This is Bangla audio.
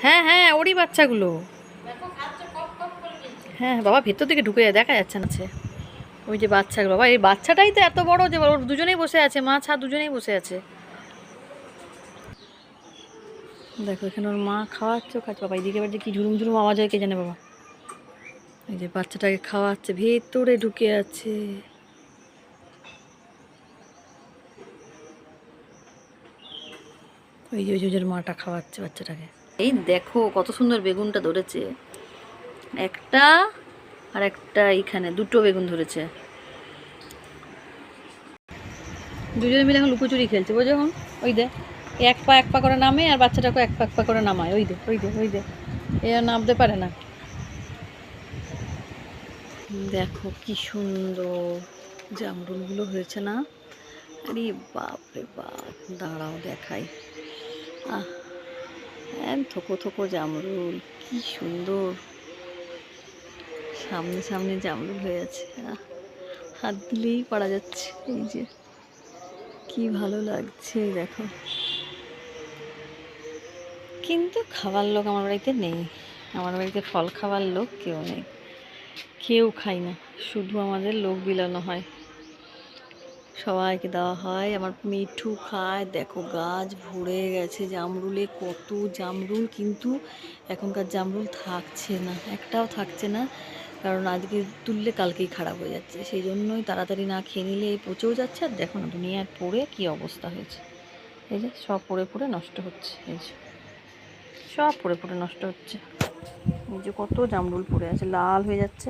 হ্যাঁ হ্যাঁ, ওরই বাচ্চাগুলো। হ্যাঁ বাবা, ভেতর দিকে ঢুকে যায়, দেখা যাচ্ছে না। ওই যে বাচ্চাগুলো, বাবা এই বাচ্চাটাই তো এত বড় যে ওর দুজনেই বসে আছে, মা ছাড়া দুজনেই বসে আছে। দেখো এখানে ওর মা খাওয়াচ্ছে, খাচ্ছে। বাবা এইদিকে এবার যে কি ঝুরুম ঝুরুম আওয়াজ হয় কে জানে বাবা। এই যে বাচ্চাটাকে খাওয়াচ্ছে, ভেতরে ঢুকে আছে। ওই যে ওই যে মাটা খাওয়াচ্ছে বাচ্চাটাকে। এই দেখো কত সুন্দর বেগুনটা ধরেছে, একটা আর একটা, এইখানে দুটো বেগুন ধরেছে। দুজনে মিলে এখন লুকোচুরি খেলছে, বোঝো এখন। ওই দে এক পা এক পা করে নামে, আর বাচ্চাটাকে এক পা করে নামায়। ওই দে ওই দে ওই দে, এ আর নামতে পারে না। দেখো কি সুন্দর জামরুলগুলো হয়েছে না। আরে বাপ রে বাপ, দাঁড়াও দেখাই। আহ, থোকো থোকো জামরুল, কি সুন্দর। সামনে সামনে জামরুল হয়ে আছে, হাত দিলেই পারা যাচ্ছে। এই যে কি ভালো লাগছে দেখো। কিন্তু খাবার লোক আমার বাড়িতে নেই, আমার বাড়িতে ফল খাবার লোক কেউ নেই, কেউ খাই না, শুধু আমাদের লোক বিলানো হয়, সবাইকে দেওয়া হয়। আমার মিঠু খায়। দেখো গাছ ভরে গেছে জামরুলে, কত জামরুল, কিন্তু এখনকার জামরুল থাকছে না, একটাও থাকছে না। কারণ আজকে তুললে কালকেই খারাপ হয়ে যাচ্ছে, সেই জন্যই তাড়াতাড়ি না খেয়ে নিলে এই পচেও যাচ্ছে। আর দেখো না দুনিয়ার পড়ে কি অবস্থা হয়েছে, এই যে সব পড়ে পড়ে নষ্ট হচ্ছে, এই যে সব পড়ে পড়ে নষ্ট হচ্ছে। এই যে কত জামরুল পড়ে আছে, লাল হয়ে যাচ্ছে।